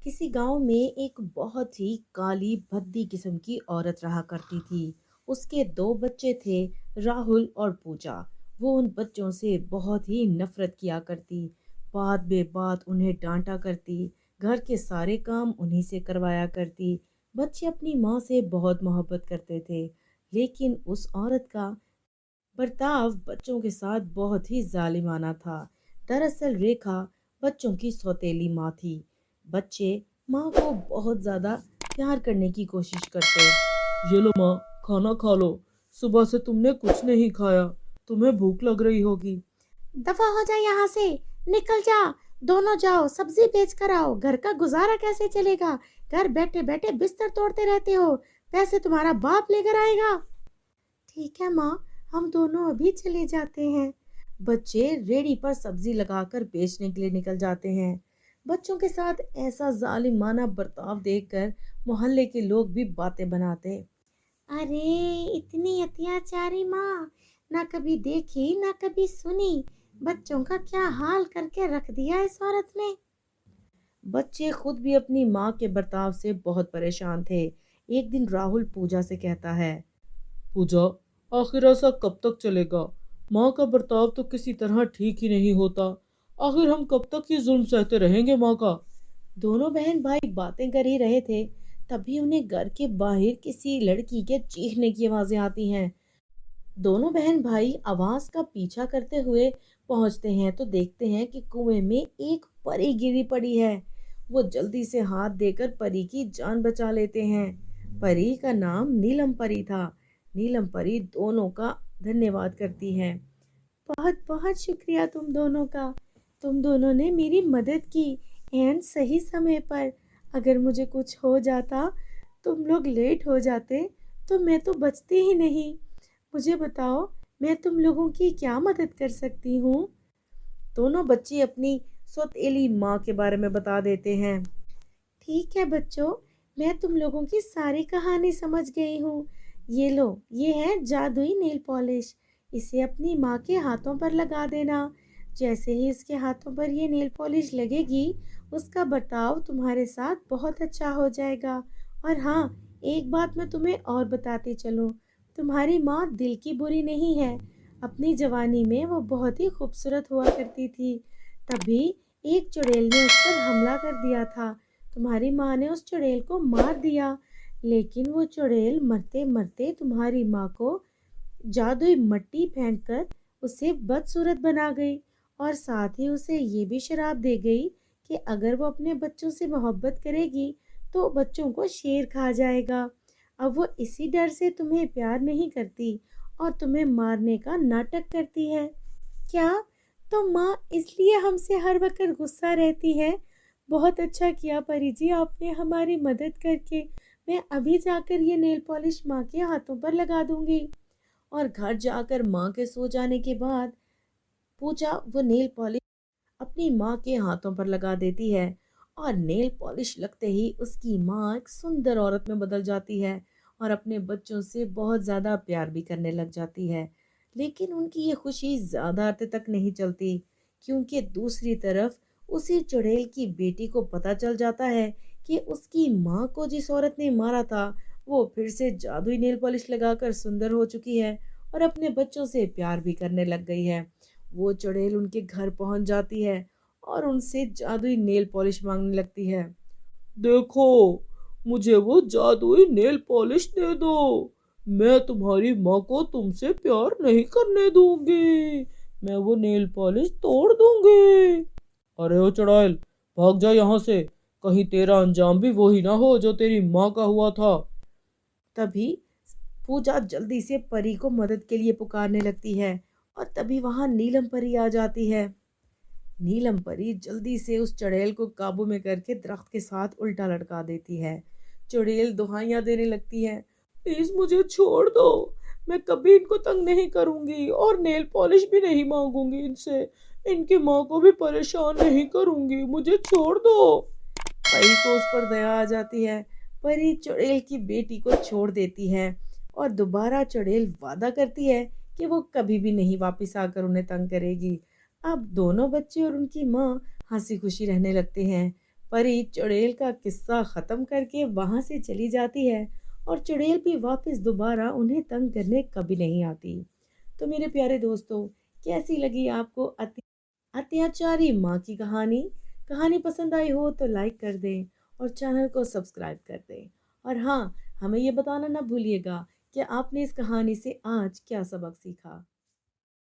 किसी गांव में एक बहुत ही काली भद्दी किस्म की औरत रहा करती थी। उसके दो बच्चे थे, राहुल और पूजा। वो उन बच्चों से बहुत ही नफरत किया करती, बात बे बात उन्हें डांटा करती, घर के सारे काम उन्हीं से करवाया करती। बच्चे अपनी माँ से बहुत मोहब्बत करते थे, लेकिन उस औरत का बर्ताव बच्चों के साथ बहुत ही जालिमाना था। दरअसल रेखा बच्चों की सौतेली माँ थी। बच्चे माँ को बहुत ज्यादा प्यार करने की कोशिश करते। ये लो माँ, खाना खा लो। सुबह से तुमने कुछ नहीं खाया, तुम्हें भूख लग रही होगी। दफा हो जा यहाँ से। निकल जा। दोनों जाओ सब्जी बेच कर आओ। घर का गुजारा कैसे चलेगा? घर बैठे बैठे बिस्तर तोड़ते रहते हो। पैसे तुम्हारा बाप लेकर आएगा। ठीक है माँ, हम दोनों अभी चले जाते हैं। बच्चे रेडी पर सब्जी लगाकर बेचने के लिए निकल जाते हैं। बच्चों के साथ ऐसा जालिमाना बर्ताव देखकर मोहल्ले के लोग भी बातें बनाते। अरे, इतनी अत्याचारी माँ, ना कभी देखी ना कभी सुनी। बच्चों का क्या हाल करके रख दिया इस औरत ने। बच्चे खुद भी अपनी माँ के बर्ताव से बहुत परेशान थे। एक दिन राहुल पूजा से कहता है, पूजा, आखिर ऐसा कब तक चलेगा? माँ का बर्ताव तो किसी तरह ठीक ही नहीं होता। आखिर हम कब तक ये जुल्म सहते रहेंगे माँ का? दोनों बहन भाई बातें कर ही रहे थे, तभी उन्हें घर के बाहर किसी लड़की के चीखने की आवाजें आती हैं। दोनों बहन भाई आवाज का पीछा करते हुए पहुंचते हैं तो देखते हैं कि कुएं में एक परी गिरी पड़ी है। वो जल्दी से हाथ देकर परी की जान बचा लेते हैं। परी का नाम नीलम परी था। नीलम परी दोनों का धन्यवाद करती है। बहुत बहुत शुक्रिया तुम दोनों का। तुम दोनों ने मेरी मदद की एंड सही समय पर। अगर मुझे कुछ हो जाता, तुम लोग लेट हो जाते, तो मैं तो बचती ही नहीं। मुझे बताओ, मैं तुम लोगों की क्या मदद कर सकती हूँ? दोनों बच्चे अपनी सौतेली माँ के बारे में बता देते हैं। ठीक है बच्चों, मैं तुम लोगों की सारी कहानी समझ गई हूँ। ये लो, ये है जादुई नेल पॉलिश। इसे अपनी माँ के हाथों पर लगा देना। जैसे ही इसके हाथों पर ये नेल पॉलिश लगेगी, उसका बर्ताव तुम्हारे साथ बहुत अच्छा हो जाएगा। और हाँ, एक बात मैं तुम्हें और बताती चलूँ। तुम्हारी माँ दिल की बुरी नहीं है। अपनी जवानी में वो बहुत ही खूबसूरत हुआ करती थी। तभी एक चुड़ैल ने उस पर हमला कर दिया था। तुम्हारी माँ ने उस चुड़ैल को मार दिया, लेकिन वो चुड़ैल मरते मरते तुम्हारी माँ को जादुई मिट्टी फेंककर उसे बदसूरत बना गई। और साथ ही उसे ये भी शराप दे गई कि अगर वो अपने बच्चों से मोहब्बत करेगी तो बच्चों को शेर खा जाएगा। अब वो इसी डर से तुम्हें प्यार नहीं करती और तुम्हें मारने का नाटक करती है। क्या? तो माँ इसलिए हमसे हर वक्त गुस्सा रहती है? बहुत अच्छा किया परी जी, आपने हमारी मदद करके। मैं अभी जाकर ये नेल पॉलिश माँ के हाथों पर लगा दूंगी। और घर जाकर माँ के सो जाने के बाद पूजा वो नेल पॉलिश अपनी माँ के हाथों पर लगा देती है। और नेल पॉलिश लगते ही उसकी माँ एक सुंदर औरत में बदल जाती है और अपने बच्चों से बहुत ज़्यादा प्यार भी करने लग जाती है। लेकिन उनकी ये खुशी ज़्यादा अर्थ तक नहीं चलती, क्योंकि दूसरी तरफ उसी चुड़ैल की बेटी को पता चल जाता है कि उसकी माँ को जिस औरत ने मारा था, वो फिर से जादुई नेल पॉलिश लगाकर सुंदर हो चुकी है और अपने बच्चों से प्यार भी करने लग गई है। वो चुड़ैल उनके घर पहुंच जाती है और उनसे जादुई नेल पॉलिश मांगने लगती है। देखो, मुझे वो जादुई नेल पॉलिश दे दो। मैं तुम्हारी माँ को तुमसे प्यार नहीं करने दूंगी। मैं वो नेल पॉलिश तोड़ दूंगी। अरे ओ चुड़ैल, भाग जा यहाँ से। कहीं तेरा अंजाम भी वही ना हो जो तेरी माँ का हुआ था। तभी पूजा जल्दी से परी को मदद के लिए पुकारने लगती है और तभी वहां नीलम परी आ जाती है। नीलम परी जल्दी से उस चुड़ैल को काबू में करके दरख्त के साथ उल्टा लटका देती है। चुड़ैल दुहाइयां देने लगती है, प्लीज मुझे छोड़ दो। मैं कभी इनको तंग नहीं करूंगी और नेल पॉलिश भी नहीं मांगूंगी इनसे। इनकी माँ को भी परेशान नहीं करूंगी, मुझे छोड़ दो। परी को उस पर दया आ जाती है। परी चुड़ैल की बेटी को छोड़ देती है और दोबारा चुड़ैल वादा करती है कि वो कभी भी नहीं वापस आकर उन्हें तंग करेगी। अब दोनों बच्चे और उनकी माँ हंसी खुशी रहने लगते हैं। परी चुड़ैल का किस्सा खत्म करके वहां से चली जाती है और चुड़ैल भी वापस दोबारा उन्हें तंग करने कभी नहीं आती। तो मेरे प्यारे दोस्तों, कैसी लगी आपको अत्याचारी माँ की कहानी? कहानी पसंद आई हो तो लाइक कर दें और चैनल को सब्सक्राइब कर दें। और हाँ, हमें ये बताना ना भूलिएगा कि आपने इस कहानी से आज क्या सबक सीखा।